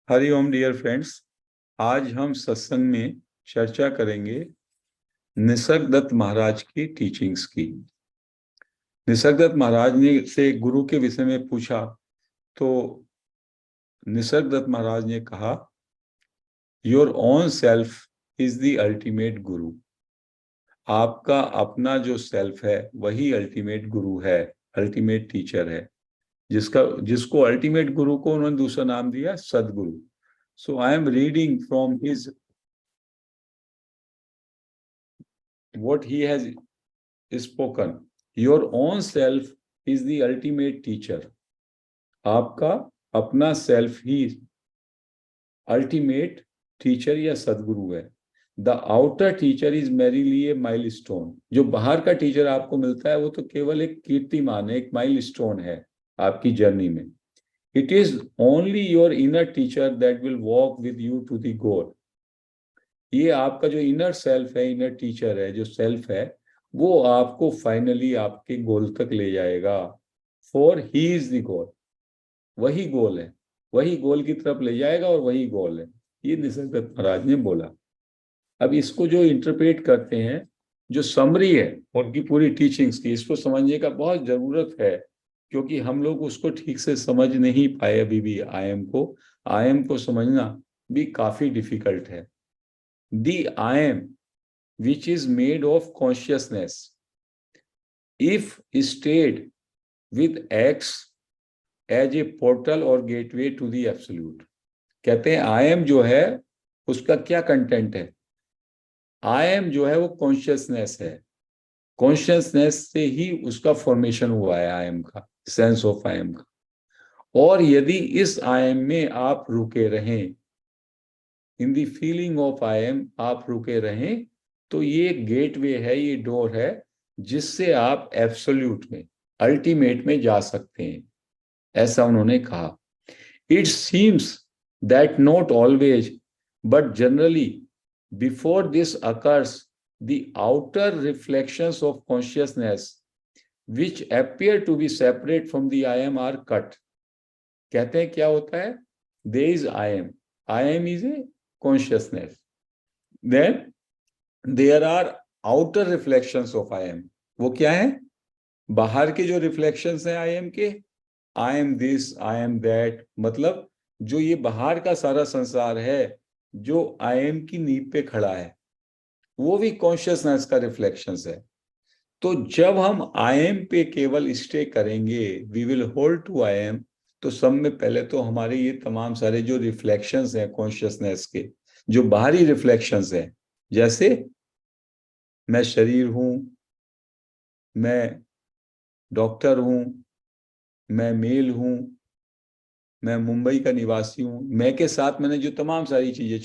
Hariom dear friends. आज हम सत्संग में चर्चा करेंगे निसर्गदत्त महाराज की टीचिंग्स की। निसर्गदत्त महाराज ने से गुरु के विषय में पूछा तो निसर्गदत्त महाराज ने कहा, your own self is the ultimate गुरु। आपका अपना जो सेल्फ है वही अल्टीमेट गुरु है, अल्टीमेट टीचर है। जिसको अल्टीमेट गुरु को उन्होंने दूसरा नाम दिया Sadhguru. So I am reading from his what he has spoken. Your own self is the ultimate teacher. आपका अपना सेल्फ ही अल्टीमेट टीचर या सदगुरु है। The outer teacher is merrily A milestone. जो बाहर का टीचर आपको मिलता है वो तो केवल एक कीर्तिमान है, एक माइलस्टोन है आपकी जर्नी में। It is only your inner teacher that will walk with you to the goal. ये आपका जो इनर सेल्फ है, इनर टीचर है, जो सेल्फ है, वो आपको फाइनली आपके गोल तक ले जाएगा। For he is the goal. वही गोल है, वही गोल की तरफ ले जाएगा और वही गोल है। ये निसर्गदत्त महाराज ने बोला। अब इसको जो इंटरप्रेट करते हैं, जो समरी है उनकी पूरी टीचिंग्स की, इसको समझने का बहुत जरूरत है, क्योंकि हम लोग उसको ठीक से समझ नहीं पाए अभी भी। आई एम को समझना भी काफी डिफिकल्ट है। The I am, which is made of consciousness, if stayed with X as a portal or gateway to the absolute। कहते हैं I am जो है उसका क्या कंटेंट है। I am जो है वो कॉन्शियसनेस है। कॉन्शियसनेस से ही उसका फॉर्मेशन हुआ है I am का, सेंस ऑफ I am का। और यदि इस I am में आप रुके रहें, इन दी फीलिंग ऑफ आई एम आप रुके रहें, तो ये गेटवे है, ये डोर है जिससे आप एब्सोल्यूट में, अल्टीमेट में जा सकते हैं, ऐसा उन्होंने कहा। It seems that not always but generally before this occurs the outer reflections of consciousness which appear to be separate from the I am are cut. कहते हैं क्या होता है, there is I am is a consciousness, then there are outer reflections of I am। वो क्या है, बाहर के जो रिफ्लेक्शंस हैं I am के, I am this, I am that, मतलब जो ये बाहर का सारा संसार है जो I am की नींव पे खड़ा है, वो भी कॉन्शियसनेस का रिफ्लेक्शंस है। तो जब हम I am पे केवल स्टे करेंगे, we will hold to I am, तो सब में पहले तो हमारे ये तमाम सारे जो रिफ्लेक्शंस हैं कॉन्शियसनेस के, जो बाहरी रिफ्लेक्शंस हैं, जैसे मैं शरीर हूं, मैं डॉक्टर हूं, मैं मेल हूं, मैं मुंबई का निवासी हूं, मैं के साथ मैंने जो तमाम सारी चीजें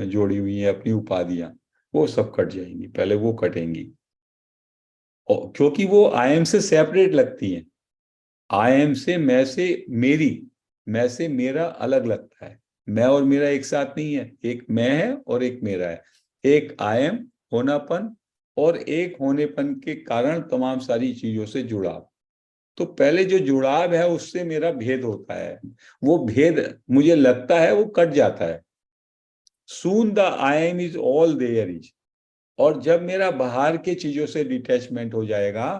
जोड़ी हुई हैं, अपनी उपाधियां, वो सब कट जाएंगी, पहले वो कटेंगी। और क्योंकि वो आई एम से सेपरेट लगती हैं। आई एम से, मैं से मेरा अलग लगता है। मैं और मेरा एक साथ नहीं है, एक मैं है और एक मेरा है। एक आई एम होनापन, और एक होनेपन के कारण तमाम सारी चीजों से जुड़ाव। तो पहले जो जुड़ाव है उससे मेरा भेद होता है, वो भेद मुझे लगता है वो कट जाता है। Soon the I am is all there is. और जब मेरा बाहर के चीजों से डिटैचमेंट हो जाएगा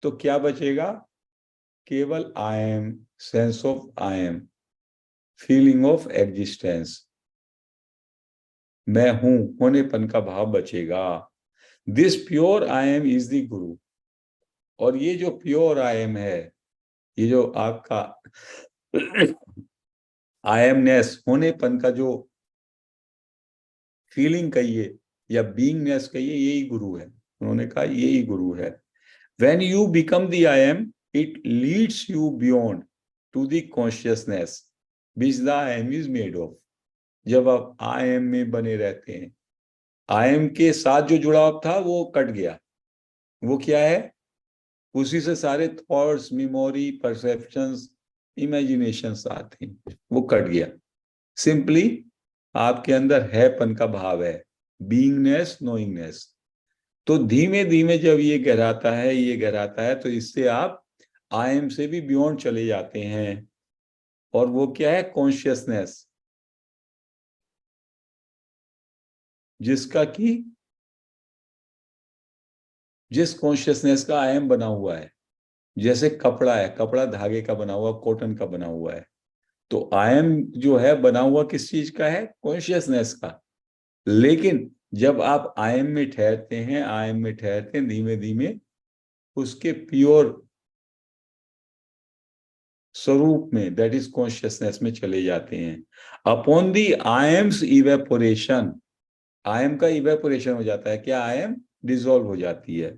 तो क्या बचेगा, केवल आई am, sense of I M, feeling of existence, मैं हूं, होनेपन का भाव बचेगा। This pure I am is the गुरु। और ये जो प्योर आई एम है, ये जो आपका आई एमनेस, होनेपन का जो फीलिंग कहिए या बीइंगनेस कहिए, यही गुरु है। उन्होंने कहा यही गुरु है। When you become the I am, it leads you beyond to the consciousness which the I am is made of. जब आप आई एम में बने रहते हैं, आई एम के साथ जो जुड़ाव था वो कट गया। वो क्या है, उसी से सारे थॉट्स, मेमोरी, परसेप्शंस, इमेजिनेशंस आते हैं, वो कट गया। सिंपली आपके अंदर हैपन का भाव है, बीइंगनेस, नोइंगनेस। तो धीमे धीमे जब ये गहराता है, ये गहराता है, तो इससे आप आई एम से भी बियॉन्ड चले जाते हैं। और वो क्या है, कॉन्शियसनेस। जिसका कि जिस कॉन्शियसनेस का आई एम बना हुआ है। जैसे कपड़ा है, कपड़ा धागे का बना हुआ, कॉटन का बना हुआ है, तो आई एम जो है बना हुआ किस चीज का है? कॉन्शियसनेस का। लेकिन जब आप आई एम में ठहरते हैं, आई एम में ठहरते हैं, धीमे धीमे उसके प्योर स्वरूप में, दैट इज कॉन्शियसनेस में चले जाते हैं। Upon the I AIIMS evaporation, I am का इवेपोरेशन हो जाता है, क्या? आई एम डिसॉल्व हो जाती है।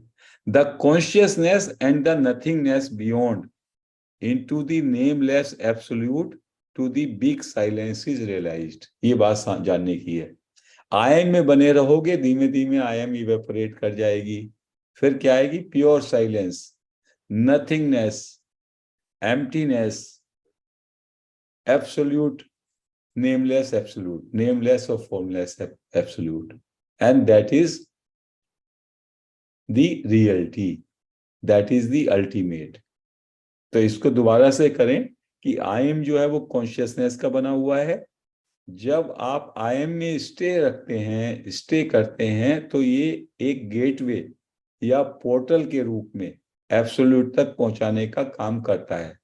The consciousness and the nothingness beyond into the nameless absolute to the big silence is realised. ये बात जानने की है। आई एम में बने रहोगे, धीमे धीमे आई एम इवेपोरेट कर जाएगी, फिर क्या आएगी? Pure silence, nothingness, emptiness, absolute, nameless absolute, nameless or formless absolute, and that is the reality, that is the ultimate। तो इसको दोबारा से करें कि आई एम जो है वो कॉन्शियसनेस का बना हुआ है। जब आप आई एम में स्टे रखते हैं, स्टे करते हैं, तो ये एक गेटवे या पोर्टल के रूप में एब्सोल्यूट तक पहुंचाने का काम करता है।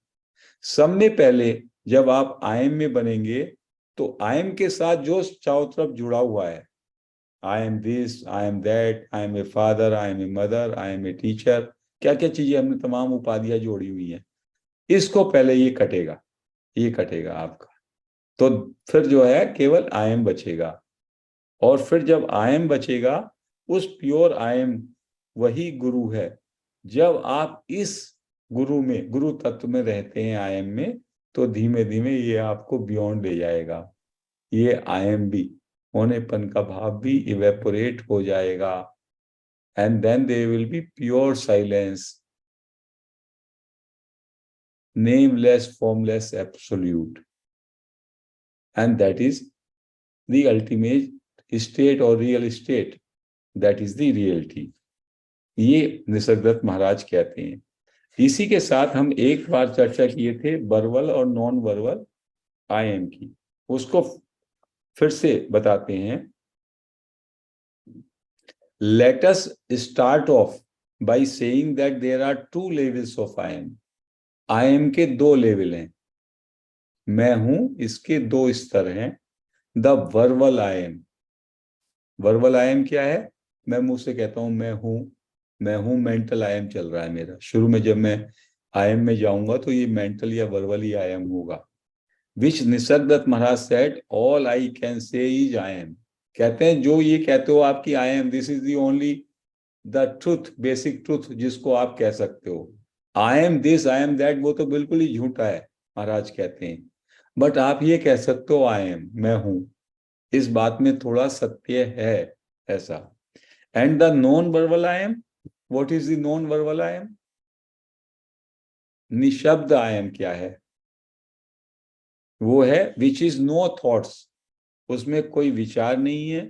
सबने पहले जब आप आई एम में बनेंगे, तो आई एम के साथ जो चारों तरफ जुड़ा हुआ है, I am this, I am that, I am a father, I am a mother, I am a teacher, क्या क्या चीजें हमने तमाम उपाधियां जोड़ी हुई हैं, इसको पहले ये कटेगा, ये कटेगा आपका। तो फिर जो है केवल आई एम बचेगा। और फिर जब आई एम बचेगा, उस प्योर आई एम वही गुरु है। जब आप इस गुरु में, गुरु तत्व में रहते हैं आई एम में, तो धीमे धीमे ये आपको बियॉन्ड ले जाएगा। ये आई एम भी, होनेपन का भाव भी इवेपोरेट हो जाएगा, and then there will be pure silence, nameless, formless absolute, and that is the ultimate state और real state, that is the reality. ये निसर्गदत्त महाराज कहते हैं। इसी के साथ हम एक बार चर्चा किए थे वर्बल और नॉन वर्बल आई एम की, उसको फिर से बताते हैं। Let us start off by saying that there are two levels of I am. I am के दो लेवल हैं, मैं हूं, इसके दो स्तर हैं। The verbal I M, verbal I M क्या है? मैं मुंह से कहता हूं मैं हूं, मैं हूं, मेंटल आई एम चल रहा है मेरा। शुरू में जब मैं आई एम में जाऊंगा तो ये मेंटल या वर्बल ही आई एम होगा। Which Nisargadatta Maharaj said all I can say is I am. कहते हैं जो ये कहते हो आपकी I am, this is the only the truth, basic truth जिसको आप कह सकते हो। I am this, I am that, वो तो बिल्कुल ही झूठा है, महाराज कहते हैं। बट आप ये कह सकते हो आई एम, मैं हूं, इस बात में थोड़ा सत्य है ऐसा। And the non verbal I M, what is the non verbal I M? निशब्द आई एम क्या है? वो है विच इज नो थॉट्स, उसमें कोई विचार नहीं है।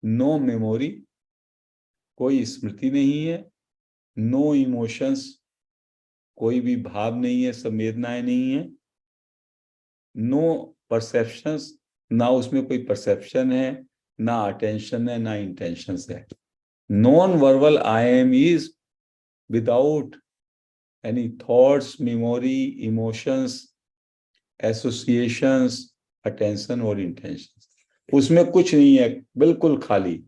नो मेमोरी, कोई स्मृति नहीं है। नो इमोशंस, कोई भी भाव नहीं है, संवेदनाएं नहीं है। नो परसेप्शंस, ना उसमें कोई परसेप्शन है, ना अटेंशन है, ना इंटेंशन है। Non verbal I am is without any thoughts, memory, emotions, associations, attention और इंटेंशन। उसमें कुछ नहीं है, बिल्कुल खाली।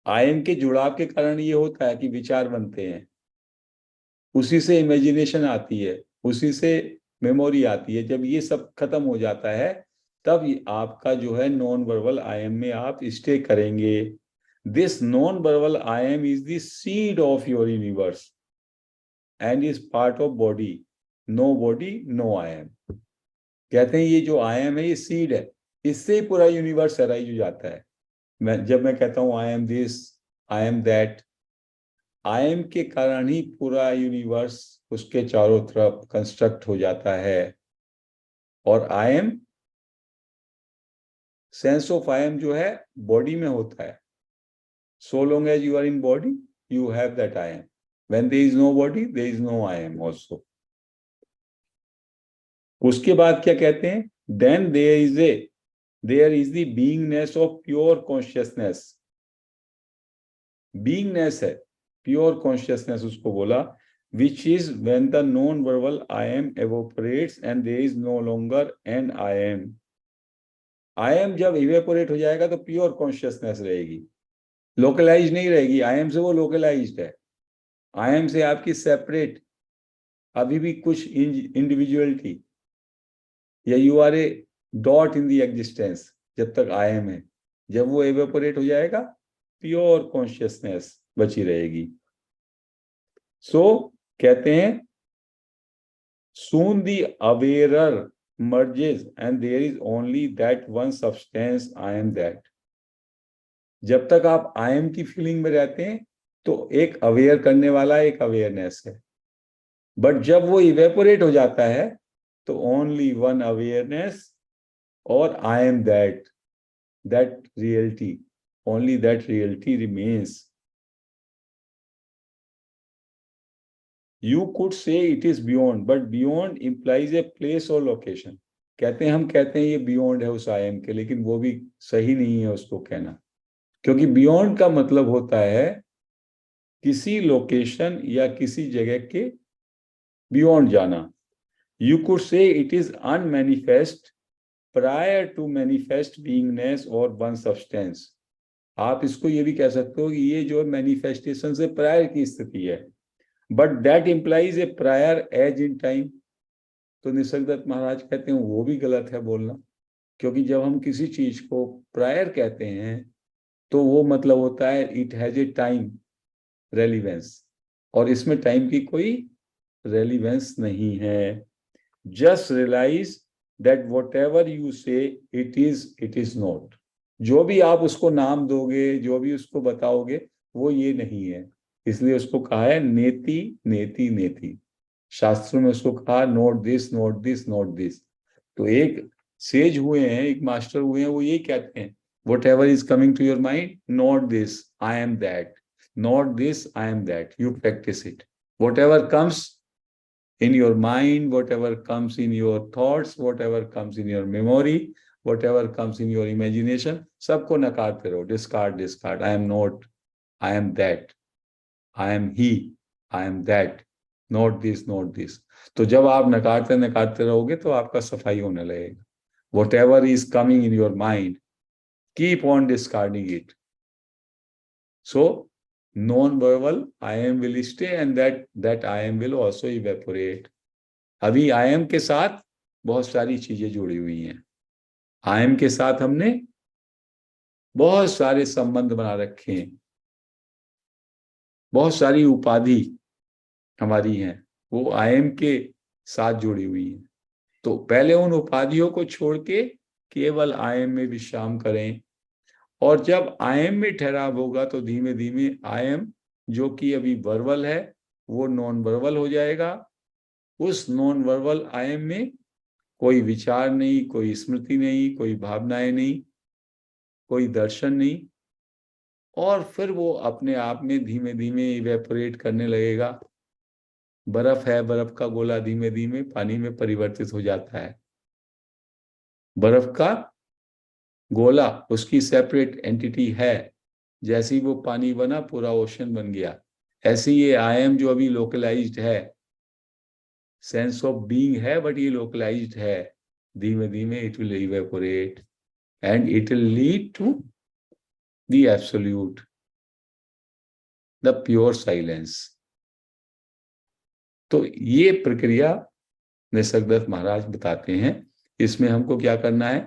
आई एम के जुड़ाव के कारण ये होता है कि विचार बनते हैं, उसी से इमेजिनेशन आती है, उसी से मेमोरी आती है। जब ये सब खत्म हो जाता है, तब आपका जो है नॉन वर्बल आई एम में आप स्टे करेंगे। This non verbal I am is the seed of your universe and is part of body. No body, no I am. कहते हैं ये जो आई एम है, ये सीड है, इससे ही पूरा यूनिवर्स अराइज हो जाता है। जब मैं कहता हूं आई am this, I am that, I am के कारण ही पूरा यूनिवर्स उसके चारों तरफ कंस्ट्रक्ट हो जाता है। और I am, sense of I am जो है बॉडी में होता है। So long as you are in body, you have that I am. When there is no body, there is no I am also. उसके बाद क्या कहते हैं? Then there is a there is the beingness of pure consciousness, beingness है, pure consciousness उसको बोला, which is when the non-verbal I am evaporates and there is no longer an I am. I am जब evaporate हो जाएगा तो pure consciousness रहेगी, localise नहीं रहेगी। आई एम से वो लोकलाइज्ड है, आई एम से आपकी सेपरेट अभी भी कुछ इंडिविजुअलिटी, या you are a dot in the existence जब तक आई एम है। जब वो एवेपोरेट हो जाएगा प्योर कॉन्शियसनेस बची रहेगी। सो कहते हैं soon the awarer merges and there is only that one substance I am that. जब तक आप आई एम की फीलिंग में रहते हैं तो एक अवेयर करने वाला एक अवेयरनेस है, बट जब वो इवेपोरेट हो जाता है तो ओनली वन अवेयरनेस और I am that, that reality, only that reality remains. You could say it is beyond, but beyond implies a place or location. कहते हैं, हम कहते हैं ये बियॉन्ड है उस आई एम के, लेकिन वो भी सही नहीं है उसको कहना, क्योंकि बियॉन्ड का मतलब होता है किसी लोकेशन या किसी जगह के बियॉन्ड जाना। You could say it is unmanifest prior to manifest beingness और वन सब्सटेंस। आप इसको ये भी कह सकते हो कि ये जो मैनिफेस्टेशन से प्रायर की स्थिति है, but that implies a prior age in time. तो निसर्गदत्त महाराज कहते हैं वो भी गलत है बोलना, क्योंकि जब हम किसी चीज को प्रायर कहते हैं तो वो मतलब होता है it has a time relevance, और इसमें टाइम की कोई रेलिवेंस नहीं है। Just realise that whatever you say it is not. जो भी आप उसको नाम दोगे, जो भी उसको बताओगे, वो ये नहीं है। इसलिए उसको कहा है नेति नेति नेति। शास्त्रों में उसको कहा note this note this note this. तो एक सेज हुए हैं, एक मास्टर हुए हैं, वो ये कहते हैं whatever is coming to your mind, note this I am that, note this I am that, you practise it. Whatever comes in your mind, whatever comes in your thoughts, whatever comes in your memory, whatever comes in your imagination, सबको नकारते रहो, discard discard, I am not, I am that, I am he, I am that, not this not this। तो जब आप नकारते नकारते रहोगे तो आपका सफाई होने लगेगा। whatever is coming in your mind, keep on discarding it। so non-verbal I am will stay and that I am will also evaporate। अभी आई एम के साथ बहुत सारी चीजें जुड़ी हुई हैं। आई एम के साथ हमने बहुत सारे संबंध बना रखे हैं, बहुत सारी उपाधि हमारी हैं, वो आई एम के साथ जुड़ी हुई हैं। तो पहले उन उपाधियों को छोड़ के केवल आई एम में विश्राम करें, और जब आई एम में ठहराव होगा तो धीमे धीमे आई एम जो कि अभी वर्बल है वो नॉन वर्बल हो जाएगा। उस नॉन वर्बल आई एम में कोई विचार नहीं, कोई स्मृति नहीं, कोई भावनाएं नहीं, कोई दर्शन नहीं, और फिर वो अपने आप में धीमे धीमे इवेपोरेट करने लगेगा। बर्फ है, बर्फ का गोला धीमे धीमे पानी में परिवर्तित हो जाता है। बर्फ का गोला उसकी सेपरेट एंटिटी है, जैसे ही वो पानी बना पूरा ओशन बन गया। ऐसे ये आई एम जो अभी लोकलाइज्ड है, सेंस ऑफ बीइंग है, बट ये लोकलाइज्ड है, धीमे धीमे it will evaporate and it will lead to the absolute, the pure silence। तो ये प्रक्रिया निसर्गदत्त महाराज बताते हैं। इसमें हमको क्या करना है,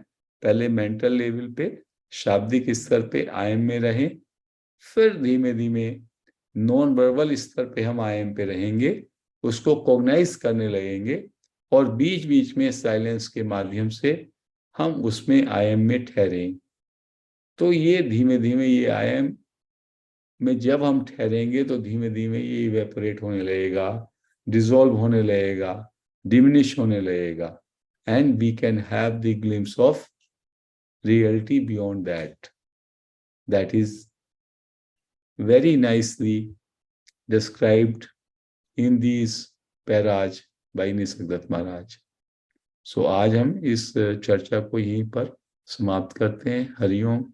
पहले मेंटल लेवल पे, शाब्दिक स्तर पे आई एम में रहें, फिर धीमे धीमे नॉन वर्बल स्तर पे हम आई एम पे रहेंगे, उसको कॉग्नाइज करने लगेंगे, और बीच बीच में साइलेंस के माध्यम से हम उसमें आई एम में ठहरें। तो ये धीमे धीमे ये आई एम में जब हम ठहरेंगे तो धीमे धीमे ये इवेपोरेट होने लगेगा, डिसॉल्व होने लगेगा, डिमिनिश होने लगेगा, and we can have the glimpse of reality beyond that. That is very nicely described in these paras by Nisargadatta Maharaj. सो आज हम इस चर्चा को यहीं पर समाप्त करते हैं। हरिओम।